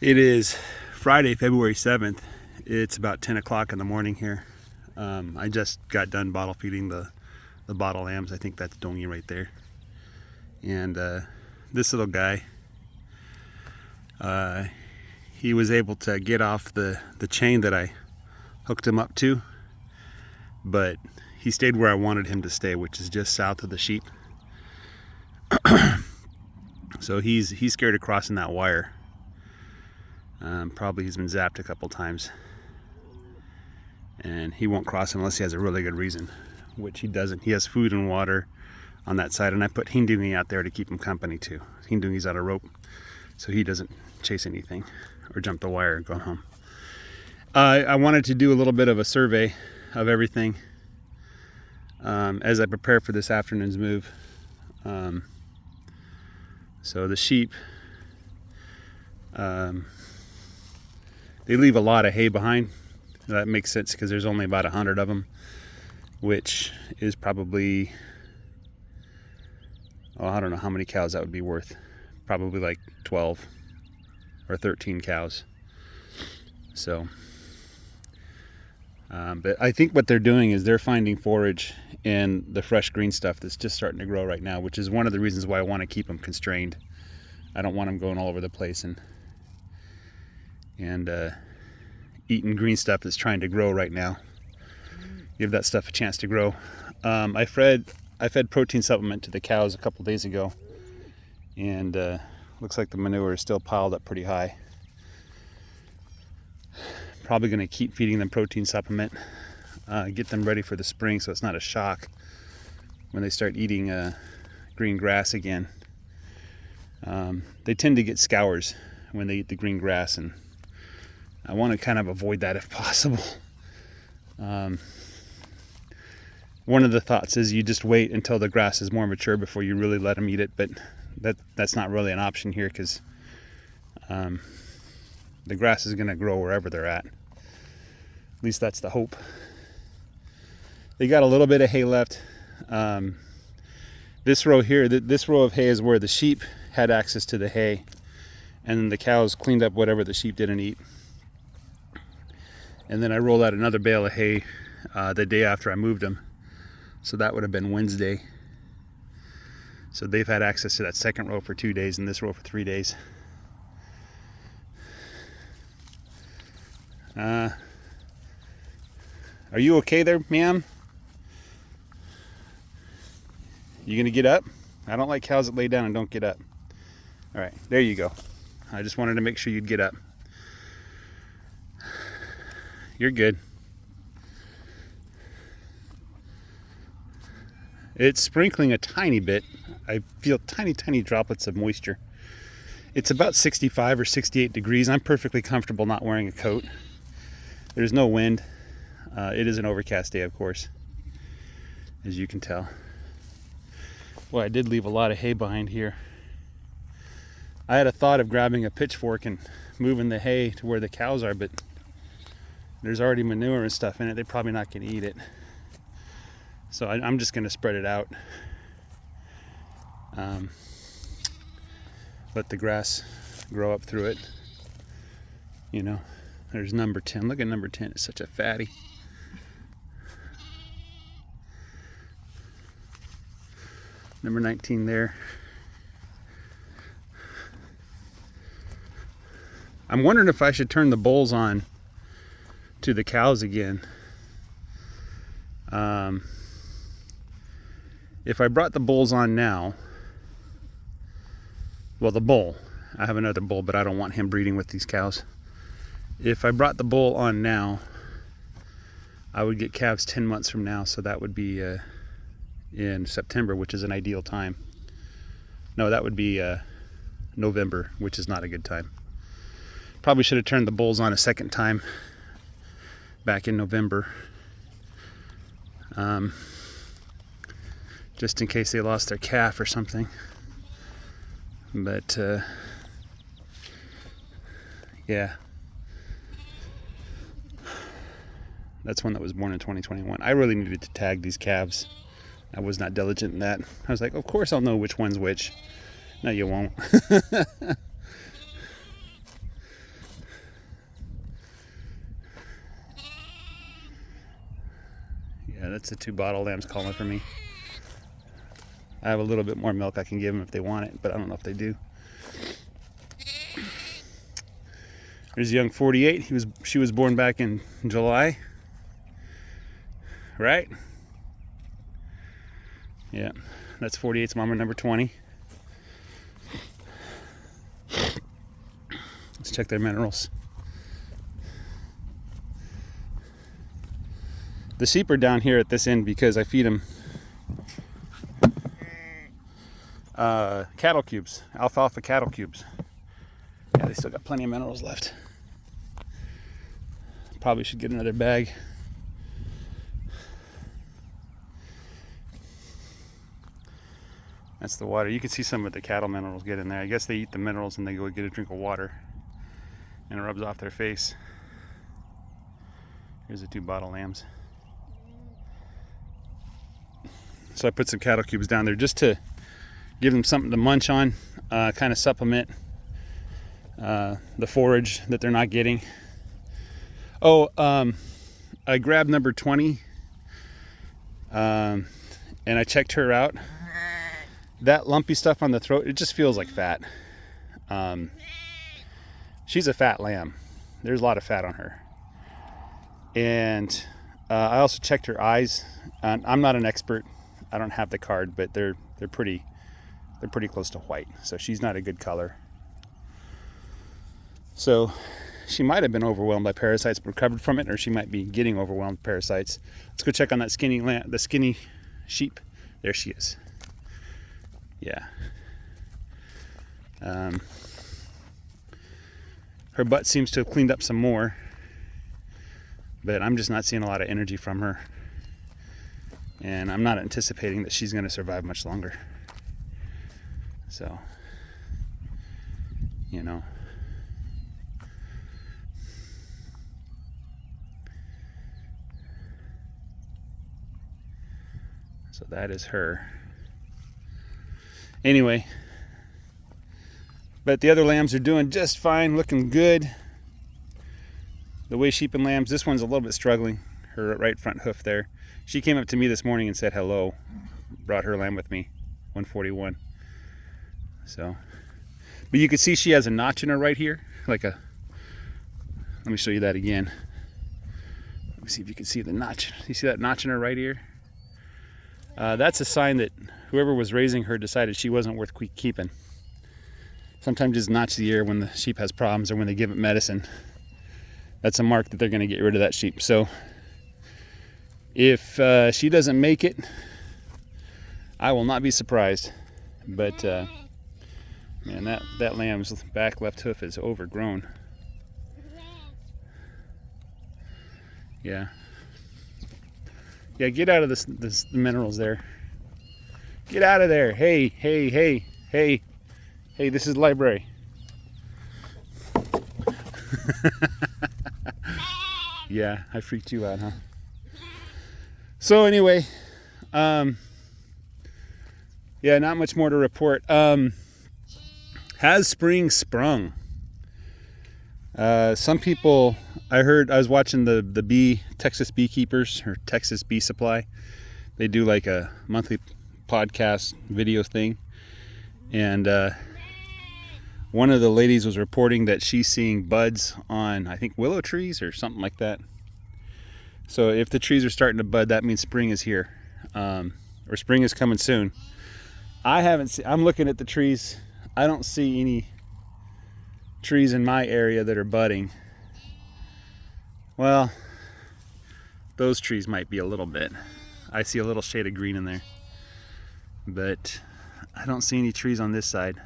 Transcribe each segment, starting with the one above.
It is Friday, February 7th. It's about 10 o'clock in the morning here. I just got done bottle feeding the bottle lambs. I think that's Dongy right there. And this little guy, he was able to get off the chain that I hooked him up to, but he stayed where I wanted him to stay, which is just south of the sheep. So he's scared of crossing that wire. Probably he's been zapped a couple times, and he won't cross unless he has a really good reason, which he doesn't. He has food and water on that side, and I put Hindungi out there to keep him company too. Hindungi's out of rope, so he doesn't chase anything or jump the wire and go home. I wanted to do a little bit of a survey of everything as I prepare for this afternoon's move. So the sheep, they leave a lot of hay behind. That makes sense because there's only about 100 of them, which is probably, I don't know how many cows that would be worth. Probably like 12 or 13 cows. So, but I think what they're doing is they're finding forage in the fresh green stuff that's just starting to grow right now, which is one of the reasons why I want to keep them constrained. I don't want them going all over the place and eating green stuff that's trying to grow right now. Give that stuff a chance to grow. I fed protein supplement to the cows a couple days ago, and looks like the manure is still piled up pretty high. Probably going to keep feeding them protein supplement, get them ready for the spring so it's not a shock when they start eating green grass again. They tend to get scours when they eat the green grass, and I want to kind of avoid that if possible. One of the thoughts is you just wait until the grass is more mature before you really let them eat it, but that's not really an option here because the grass is going to grow wherever they're at. At least that's the hope. They got a little bit of hay left. This row here, this row of hay is where the sheep had access to the hay, and then the cows cleaned up whatever the sheep didn't eat. And then I rolled out another bale of hay the day after I moved them. So that would have been Wednesday. So they've had access to that second row for 2 days and this row for 3 days. Are you okay there, ma'am? You gonna get up? I don't like cows that lay down and don't get up. All right, there you go. I just wanted to make sure you'd get up. You're good. It's sprinkling a tiny bit. I feel tiny droplets of moisture. It's about 65 or 68 degrees. I'm perfectly comfortable not wearing a coat. There's no wind. It is an overcast day, of course, as you can tell. Well, I did leave a lot of hay behind here. I had a thought of grabbing a pitchfork and moving the hay to where the cows are, but there's already manure and stuff in it. They're probably not going to eat it. So I'm just going to spread it out. Let the grass grow up through it. You know, there's number 10. Look at number 10. It's such a fatty. Number 19 there. I'm wondering if I should turn the bulls on to the cows again. If I brought the bulls on now, well, the bull, I have another bull, but I don't want him breeding with these cows. If I brought the bull on now, I would get calves 10 months from now, so that would be in September, which is an ideal time. No, that would be November, which is not a good time. Probably should have turned the bulls on a second time back in November, just in case they lost their calf or something. But yeah, that's one that was born in 2021. I really needed to tag these calves. I was not diligent in that. I was like, of course I'll know which one's which. No, you won't. that's the 2 bottle lambs calling for me. I have a little bit more milk I can give them if they want it, but I don't know if they do. There's young 48. She was born back in July, right? Yeah, that's 48's mama, number 20. Let's check their minerals. The sheep are down here at this end because I feed them cattle cubes, alfalfa cattle cubes. Yeah, they still got plenty of minerals left. Probably should get another bag. That's the water. You can see some of the cattle minerals get in there. I guess they eat the minerals and they go get a drink of water and it rubs off their face. Here's the 2 bottle lambs. So I put some cattle cubes down there just to give them something to munch on, kind of supplement the forage that they're not getting. Oh, I grabbed number 20 and I checked her out. That lumpy stuff on the throat, it just feels like fat. She's a fat lamb. There's a lot of fat on her. And I also checked her eyes. I'm not an expert. I don't have the card, but they're pretty close to white. So she's not a good color. So she might have been overwhelmed by parasites but recovered from it, or she might be getting overwhelmed with parasites. Let's go check on that the skinny sheep. There she is. Yeah. Her butt seems to have cleaned up some more, but I'm just not seeing a lot of energy from her. And I'm not anticipating that she's going to survive much longer. So, you know. So that is her. Anyway, but the other lambs are doing just fine, looking good. The way sheep and lambs, this one's a little bit struggling, her right front hoof there. She came up to me this morning and said hello. Brought her lamb with me, 141. So, but you can see she has a notch in her right here, like a, let me show you that again. Let me see if you can see the notch. You see that notch in her right ear? That's a sign that whoever was raising her decided she wasn't worth keeping. Sometimes just notch the ear when the sheep has problems or when they give it medicine. That's a mark that they're going to get rid of that sheep. So if she doesn't make it, I will not be surprised. But man, that lamb's back left hoof is overgrown. Yeah. Yeah, get out of this minerals there. Get out of there. Hey, hey, hey, hey. Hey, this is the library. Yeah, I freaked you out, huh? So anyway, yeah, not much more to report. Has spring sprung? Some people, I was watching the Texas Beekeepers, or Texas Bee Supply. They do like a monthly podcast video thing. And one of the ladies was reporting that she's seeing buds on, I think, willow trees or something like that. So if the trees are starting to bud, that means spring is here, or spring is coming soon. I'm looking at the trees. I don't see any trees in my area that are budding. Well, those trees might be a little bit. I see a little shade of green in there, but I don't see any trees on this side.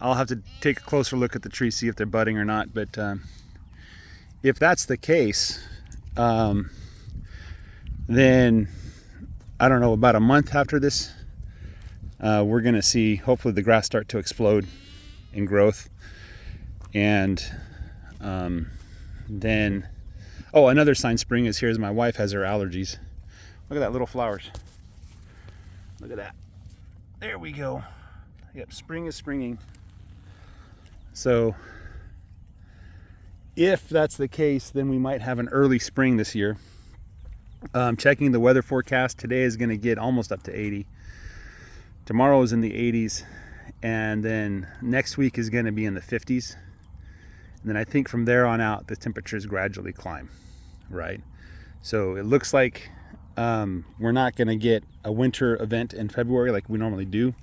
I'll have to take a closer look at the trees, see if they're budding or not. But if that's the case, then I don't know, about a month after this, we're gonna see hopefully the grass start to explode in growth. And then, oh, another sign spring is here is my wife has her allergies. Look at that, little flowers. Look at that. There we go. Yep, spring is springing. So if that's the case, then we might have an early spring this year. Checking the weather forecast, today is going to get almost up to 80. Tomorrow is in the 80s, and then next week is going to be in the 50s. And then I think from there on out, the temperatures gradually climb, right? So it looks like we're not going to get a winter event in February like we normally do.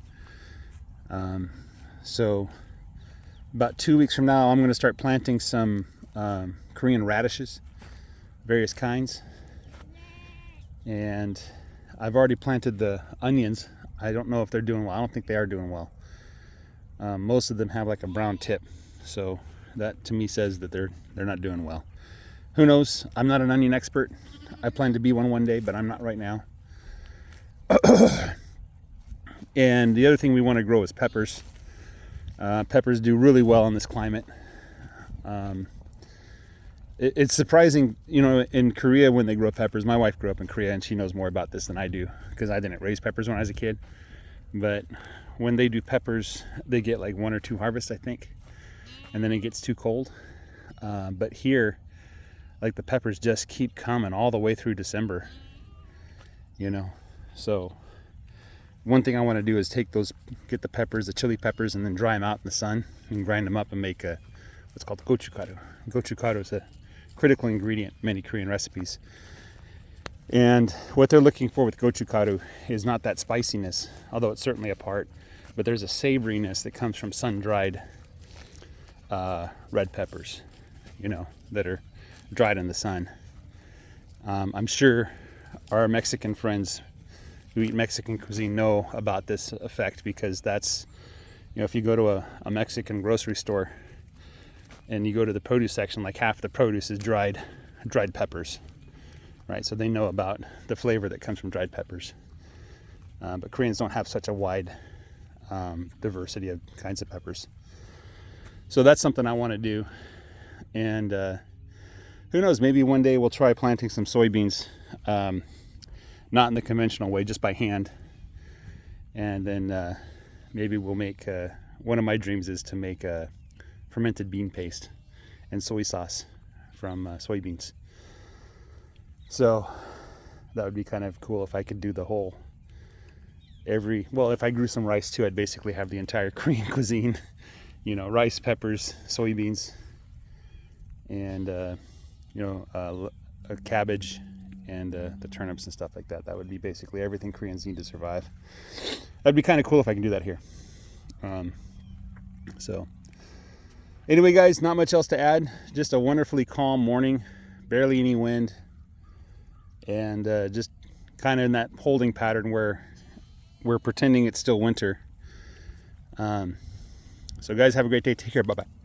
So about 2 weeks from now, I'm going to start planting some Korean radishes, various kinds. And I've already planted the onions. I don't know if they're doing well. I don't think they are doing well. Most of them have like a brown tip. So that to me says that they're not doing well. Who knows? I'm not an onion expert. I plan to be one day, but I'm not right now. And the other thing we want to grow is peppers. Peppers do really well in this climate. It's surprising, you know, in Korea when they grow peppers. My wife grew up in Korea and she knows more about this than I do because I didn't raise peppers when I was a kid. But when they do peppers, they get like 1 or 2 harvests, I think, and then it gets too cold. But here, like the peppers just keep coming all the way through December, you know. So one thing I want to do is get the peppers, the chili peppers, and then dry them out in the sun and grind them up and make what's called gochugaru. Gochugaru is a critical ingredient in many Korean recipes. And what they're looking for with gochugaru is not that spiciness, although it's certainly a part, but there's a savoriness that comes from sun-dried red peppers, you know, that are dried in the sun. I'm sure our Mexican friends who eat Mexican cuisine know about this effect because that's, you know, if you go to a Mexican grocery store and you go to the produce section, like half the produce is dried peppers, right? So they know about the flavor that comes from dried peppers. But Koreans don't have such a wide diversity of kinds of peppers. So that's something I want to do. And who knows, maybe one day we'll try planting some soybeans, not in the conventional way, just by hand. And then maybe we'll make, one of my dreams is to make a fermented bean paste and soy sauce from soybeans. So that would be kind of cool if I could do the whole if I grew some rice too, I'd basically have the entire Korean cuisine, you know, rice, peppers, soybeans, and you know, a cabbage and the turnips and stuff like that. That would be basically everything Koreans need to survive. That'd be kind of cool if I can do that here. So anyway, guys, not much else to add. Just a wonderfully calm morning, barely any wind, and just kind of in that holding pattern where we're pretending it's still winter. So guys, have a great day. Take care. Bye-bye.